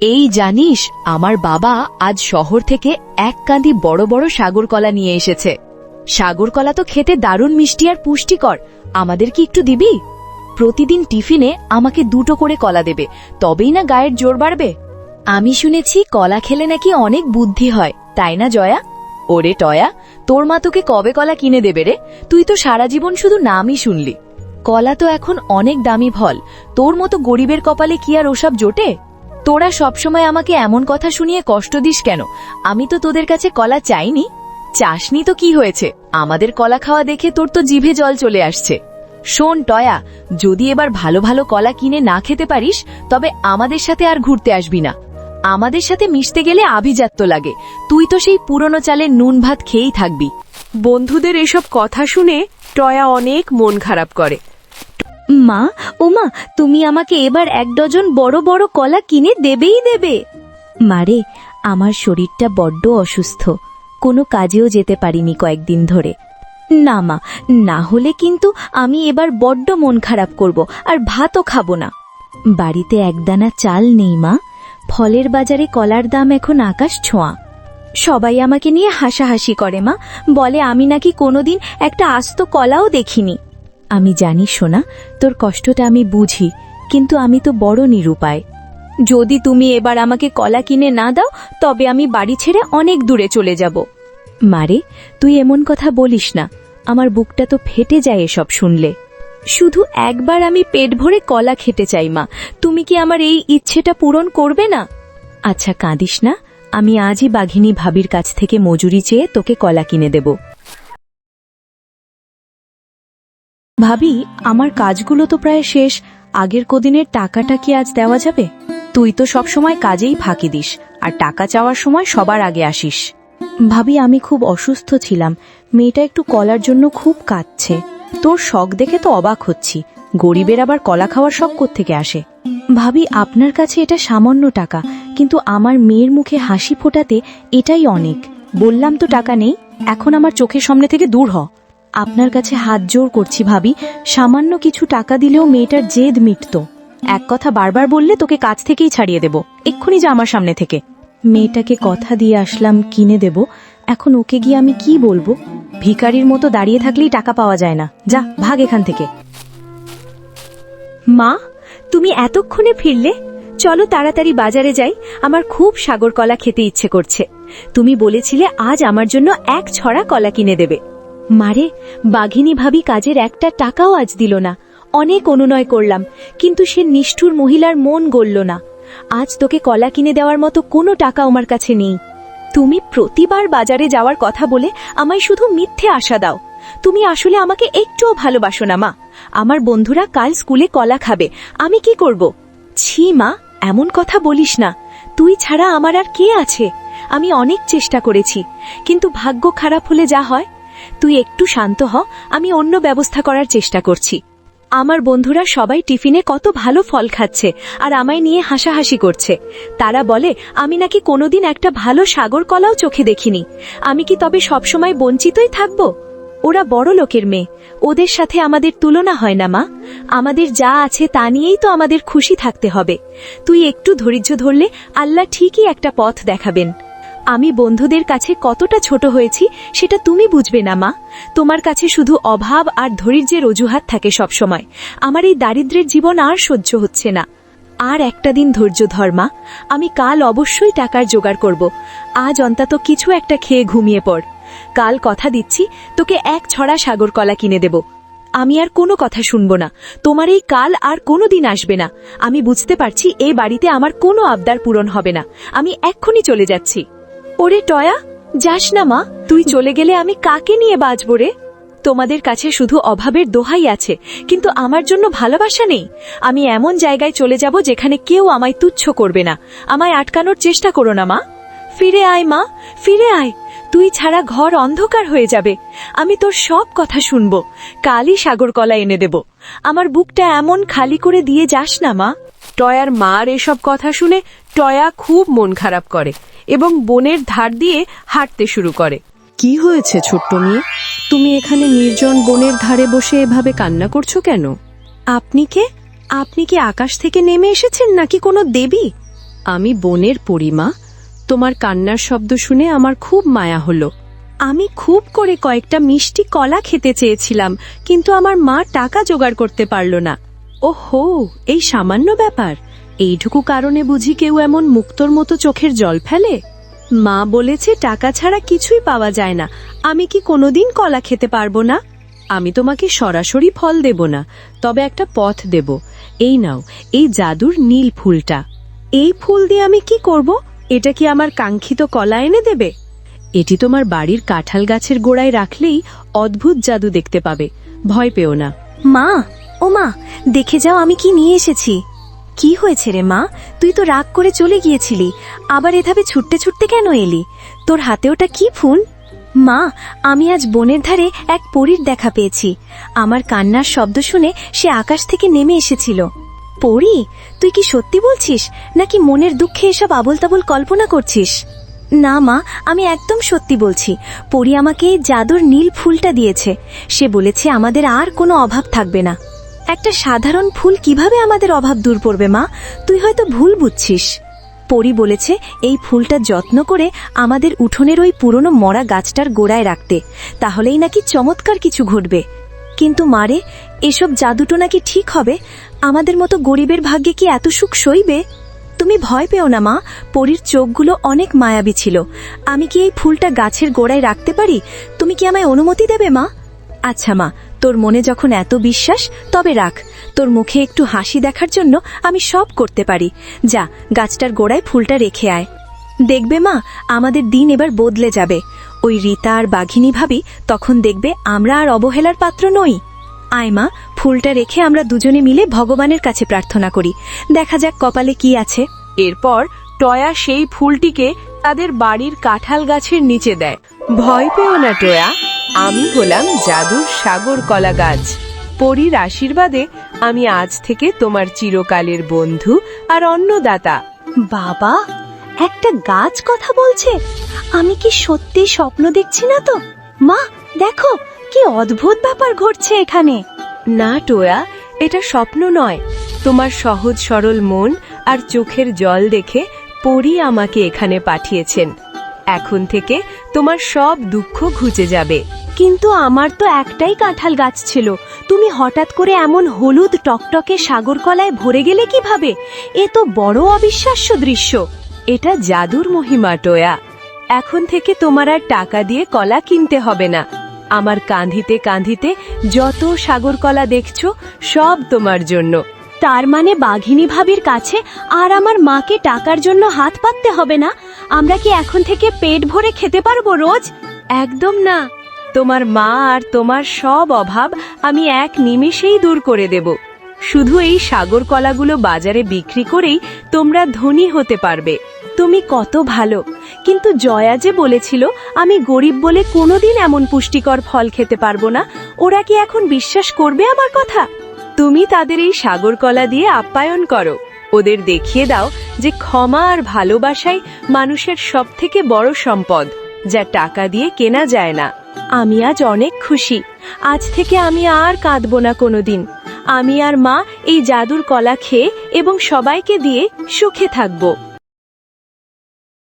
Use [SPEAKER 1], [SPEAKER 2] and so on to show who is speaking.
[SPEAKER 1] এই জানিস, আমার বাবা আজ শহর থেকে এক কাঁদি বড় বড় সাগর কলা নিয়ে এসেছে। সাগর কলা তো খেতে দারুণ মিষ্টি আর পুষ্টিকর। আমাদের কি একটু দিবি? প্রতিদিন টিফিনে আমাকে 2টো করে কলা দেবে, তবেই না গায়ের জোর বাড়বে। আমি শুনেছি কলা খেলে নাকি অনেক বুদ্ধি হয়, তাই না জয়া? ওরে টয়া, তোর মা তোকে কবে কলা কিনে দেবে রে? তুই তো সারা জীবন শুধু নামই শুনলি। কলা তো এখন অনেক দামি ফল, তোর মতো গরিবের কপালে কি আর ওসব জোটে? তোরা সবসময় আমাকে এমন কথা শুনিয়ে কষ্ট দিস কেন? আমি তো তোদের কাছে কলা চাইনি। চাসনি তো কি হয়েছে? আমাদের কলা খাওয়া দেখে তোর তো জিভে জল চলে আসছে। শোন টয়া, যদি এবার ভালো ভালো কলা কিনে না খেতে পারিস, তবে আমাদের সাথে আর ঘুরতে আসবি না। আমাদের সাথে মিশতে গেলে আভিজাত্য লাগে, তুই তো সেই পুরনো চালের নুন ভাত খেয়েই থাকবি।
[SPEAKER 2] বন্ধুদের এসব কথা শুনে টয়া অনেক মন খারাপ করে।
[SPEAKER 3] মা, ওমা, তুমি আমাকে এবার 1 ডজন বড় বড় কলা কিনে দেবেই দেবে। মারে, আমার শরীরটা বড্ড অসুস্থ, কোনো কাজেও যেতে পারিনি কয়েকদিন ধরে। না মা, না হলে কিন্তু আমি এবার বড্ড মন খারাপ করব, আর ভাতও খাবো না। বাড়িতে একদানা চাল নেই মা, ফলের বাজারে কলার দাম এখন আকাশ ছোঁয়া। সবাই আমাকে নিয়ে হাসাহাসি করে মা, বলে আমি নাকি কোনোদিন একটা আস্ত কলাও দেখিনি। আমি জানি সোনা, তোর কষ্টটা আমি বুঝি, কিন্তু আমি তো বড় নিরুপায়। যদি তুমি এবার আমাকে কলা কিনে না দাও, তবে আমি বাড়ি ছেড়ে অনেক দূরে চলে যাব। মারে, তুই এমন কথা বলিস না, আমার বুকটা তো ফেটে যায় এসব শুনলে। শুধু একবার আমি পেট ভরে কলা খেতে চাই মা, তুমি কি আমার এই ইচ্ছেটা পূরণ করবে না? আচ্ছা কাঁদিস না, আমি আজই বাঘিনী ভাবির কাছ থেকে মজুরি চেয়ে তোকে কলা কিনে দেব। ভাবি, আমার কাজগুলো তো প্রায় শেষ, আগের কদিনের টাকাটা কি আজ দেওয়া যাবে? তুই তো সব সময় কাজেই ফাঁকি দিস, আর টাকা চাওয়ার সময় সবার আগে আসিস। ভাবি, আমি খুব অসুস্থ ছিলাম, মেয়েটা একটু কলার জন্য খুব কাঁদছে। তোর শখ দেখে তো অবাক হচ্ছি, গরিবের আবার কলা খাওয়ার শখ কোত্থেকে আসে? ভাবি, আপনার কাছে এটা সামান্য টাকা, কিন্তু আমার মেয়ের মুখে হাসি ফোটাতে এটাই অনেক। বললাম তো টাকা নেই, এখন আমার চোখের সামনে থেকে দূর হ। আপনার কাছে হাত জোর করছি ভাবি, সামান্য কিছু টাকা দিলেও মেয়েটার জেদ মিটত। এক কথা বারবার বললে তোকে কাজ থেকেই ছাড়িয়ে দেব, এক্ষুনি যা আমার সামনে থেকে। মেয়েটাকে কথা দিয়ে আসলাম কিনে দেব, এখন ওকে গিয়ে আমি কি বলবো? ভিখারির মতো দাঁড়িয়ে থাকলেই টাকা পাওয়া যায় না, যা ভাগ এখান থেকে। মা, তুমি এতক্ষণে ফিরলে? চলো তাড়াতাড়ি বাজারে যাই, আমার খুব সাগর কলা খেতে ইচ্ছে করছে। তুমি বলেছিলে আজ আমার জন্য 1 ছড়া কলা কিনে দেবে। মারে, বাঘিনী ভাবি কাজের একটা টাকাও আজ দিল না। অনেক অনুনয় করলাম, কিন্তু সে নিষ্ঠুর মহিলার মন গলল না। আজ তোকে কলা কিনে দেওয়ার মতো কোনো টাকা আমার কাছে নেই। তুমি প্রতিবার বাজারে যাওয়ার কথা বলে আমায় শুধু মিথ্যে আশা দাও। তুমি আসলে আমাকে একটুও ভালোবাসো না মা। আমার বন্ধুরা কাল স্কুলে কলা খাবে, আমি কি করব? ছি মা, এমন কথা বলিস না। তুই ছাড়া আমার আর কে আছে? আমি অনেক চেষ্টা করেছি, কিন্তু ভাগ্য খারাপ হলে যা হয়। তুই একটু শান্ত হ, আমি অন্য ব্যবস্থা করার চেষ্টা করছি। আমার বন্ধুরা সবাই টিফিনে কত ভালো ফল খাচ্ছে, আর আমায় নিয়ে হাসাহাসি করছে। তারা বলে আমি নাকি কোনোদিন একটা ভালো সাগর কলাও চোখে দেখিনি। আমি কি তবে সবসময় বঞ্চিতই থাকব? ওরা বড় লোকের মেয়ে, ওদের সাথে আমাদের তুলনা হয় না মা। আমাদের যা আছে তা নিয়েই তো আমাদের খুশি থাকতে হবে। তুই একটু ধৈর্য ধরলে আল্লাহ ঠিকই একটা পথ দেখাবেন। আমি বন্ধুদের কাছে কতটা ছোট হয়েছি সেটা তুমি বুঝবে না মা। তোমার কাছে শুধু অভাব আর ধৈর্যের অজুহাত থাকে সবসময়। আমার এই দারিদ্র্যের জীবন আর সহ্য হচ্ছে না। আর একটা দিন ধৈর্য ধর মা, আমি কাল অবশ্যই টাকার জোগাড় করব। আজ অন্তত কিছু একটা খেয়ে ঘুমিয়ে পড়। কাল কথা দিচ্ছি তোকে 1 ছড়া সাগর কলা কিনে দেব। আমি আর কোনো কথা শুনব না। তোমার এই কাল আর কোনো দিন আসবে না। আমি বুঝতে পারছি এই বাড়িতে আমার কোনো আবদার পূরণ হবে না। আমি এক্ষুনি চলে যাচ্ছি। ওরে টয়া, যাস না মা, তুই চলে গেলে আমি কাকে নিয়ে বাঁচব রে? তোমাদের কাছে শুধু অভাবের দোহাই আছে, কিন্তু আমার জন্য ভালোবাসা নেই। আমি এমন জায়গায় চলে যাব যেখানে কেউ আমায় তুচ্ছ করবে না। আমায় আটকানোর চেষ্টা করো না মা। ফিরে আয় মা, ফিরে আয়। তুই ছাড়া ঘর অন্ধকার হয়ে যাবে। আমি তোর সব কথা শুনব, কালই সাগর কলা এনে দেব। আমার বুকটা এমন খালি করে দিয়ে যাস না মা।
[SPEAKER 2] টয়ার মার এসব কথা শুনে টয়া খুব মন খারাপ করে এবং বনের ধার দিয়ে হাঁটতে শুরু করে।
[SPEAKER 4] কি হয়েছে ছোট্ট মেয়ে, তুমি এখানে নির্জন বনের ধারে বসে এভাবে কান্না করছো কেন?
[SPEAKER 3] আপনি কে? আপনি কি আকাশ থেকে নেমে এসেছেন নাকি কোনো দেবী?
[SPEAKER 4] আমি বনের পরিমা। তোমার কান্নার শব্দ শুনে আমার খুব মায়া হলো।
[SPEAKER 3] আমি খুব করে কয়েকটা মিষ্টি কলা খেতে চেয়েছিলাম, কিন্তু আমার মা টাকা জোগাড় করতে পারল না।
[SPEAKER 4] ওহো, এই সামান্য ব্যাপার। এইটুকু কারণে বুঝি কেউ এমন মুক্তোর মতো চোখের জল ফেলে?
[SPEAKER 3] মা বলেছে টাকা ছাড়া কিছুই পাওয়া যায় না। আমি কি কোনোদিন কলা খেতে পারবো না?
[SPEAKER 4] আমি তোমাকে সরাসরি ফল দেব না, তবে একটা পথ দেব। এই নাও, এই জাদুর নীল ফুলটা।
[SPEAKER 3] এই ফুল দিয়ে আমি কি করব? এটা কি আমার কাঙ্ক্ষিত কলা এনে দেবে?
[SPEAKER 4] এটি তোমার বাড়ির কাঁঠাল গাছের গোড়ায় রাখলেই অদ্ভুত জাদু দেখতে পাবে। ভয় পেও না।
[SPEAKER 3] মা, ও মা, দেখে যাও আমি কি নিয়ে এসেছি। কি হয়েছে রে মা? তুই তো রাগ করে চলে গিয়েছিলি, আবার এভাবে ছুটতে ছুটতে কেন এলি? তোর হাতে ওটা কি ফুল? মা, আমি আজ বনের ধারে এক পরীর দেখা পেয়েছি। আমার কান্নার শব্দ শুনে সে আকাশ থেকে নেমে এসেছিল। পরী? তুই কি সত্যি বলছিস, নাকি মনের দুঃখে এসব আবোল তাবোল কল্পনা করছিস? না মা, আমি একদম সত্যি বলছি। পরী আমাকে এই জাদুর নীল ফুলটা দিয়েছে। সে বলেছে আমাদের আর কোনো অভাব থাকবে না। একটা সাধারণ ফুল কিভাবে আমাদের অভাব দূর করবে মা? তুই হয়তো ভুল বুঝছিস। পরী বলেছে এই ফুলটা যত্ন করে আমাদের উঠোনের ওই পুরনো মরা গাছটার গোড়ায় রাখতে, তাহলেই নাকি চমৎকার কিছু ঘটবে। কিন্তু মারে, এসব জাদুটো নাকি ঠিক হবে? আমাদের মতো গরিবের ভাগ্যে কি এত সুখ সইবে? তুমি ভয় পেও না মা, পরীর চোখগুলো অনেক মায়াবী ছিল। আমি কি এই ফুলটা গাছের গোড়ায় রাখতে পারি? তুমি কি আমায় অনুমতি দেবে মা? আচ্ছা মা, তোর মনে যখন এত বিশ্বাস, তবে রাখ। তোর মুখে একটু হাসি দেখার জন্য আমি সব করতে পারি। যা, গাছটার গোড়ায় ফুলটা রেখে আয়। দেখবে মা, আমাদের দিন এবার বদলে যাবে। ওই রীতা আর বাঘিনী ভাবি তখন দেখবে আমরা আর অবহেলার পাত্র নই। আয় মা, ফুলটা রেখে আমরা দুজনে মিলে ভগবানের কাছে প্রার্থনা করি। দেখা যাক কপালে কি আছে।
[SPEAKER 2] এরপর টয়া সেই ফুলটিকে তাদের বাড়ির কাঁঠাল গাছের নিচে দেয়। ভয় পেও না টয়া, আমি হলাম জাদুর সাগর কলা গাছ। পরীর আশীর্বাদে আমি আজ থেকে তোমার চিরকালের বন্ধু আর অন্নদাতা।
[SPEAKER 3] বাবা, একটা গাছ কথা বলছে! আমি কি সত্যি স্বপ্ন দেখছি না তো? মা, দেখো কি অদ্ভুত ব্যাপার ঘটছে এখানে।
[SPEAKER 2] না টয়া, এটা স্বপ্ন নয়। তোমার সহজ সরল মন আর চোখের জল দেখে পরী আমাকে এখানে পাঠিয়েছেন। এখন থেকে তোমার সব দুঃখ ঘুচে যাবে।
[SPEAKER 3] কিন্তু আমার তো একটাই কাঁঠাল গাছ ছিল। তুমি হঠাৎ করে এমন হলুদ টকটকে সাগর কলায় ভরে গেলে কিভাবে? এ তো বড় অবিশ্বাস্য দৃশ্য।
[SPEAKER 2] এটা জাদুর মহিমা টয়া। এখন থেকে তোমার আর টাকা দিয়ে কলা কিনতে হবে না। আমার কাঁধিতে কাঁধিতে যত সাগর কলা দেখছো, সব তোমার জন্য।
[SPEAKER 3] তার মানে বাঘিনী ভাবির কাছে আর আমার মাকে টাকার জন্য হাত পাততে হবে না? আমরা কি এখন থেকে পেট ভরে খেতে পারবো রোজ?
[SPEAKER 2] একদম না। তোমার মা আর তোমার সব অভাব আমি এক নিমেষেই দূর করে দেব। শুধু এই সাগর কলাগুলো বাজারে বিক্রি করেই তোমরা ধনী হতে পারবে।
[SPEAKER 3] তুমি কত ভালো। কিন্তু জয়া যে বলেছিল আমি গরিব বলে কোনোদিন এমন পুষ্টিকর ফল খেতে পারবো না, ওরা কি এখন বিশ্বাস করবে আমার কথা?
[SPEAKER 2] তুমি তাদের এই সাগর কলা দিয়ে আপ্যায়ন করো। ওদের দেখিয়ে দাও যে ক্ষমা আর ভালোবাসাই মানুষের সবথেকে বড় সম্পদ, যা টাকা দিয়ে কেনা যায় না।
[SPEAKER 3] আমি আজ অনেক খুশি। আজ থেকে আমি আর কাঁদবো না কোনোদিন। আমি আর মা এই জাদুর কলা খেয়ে এবং সবাইকে দিয়ে সুখে থাকবো।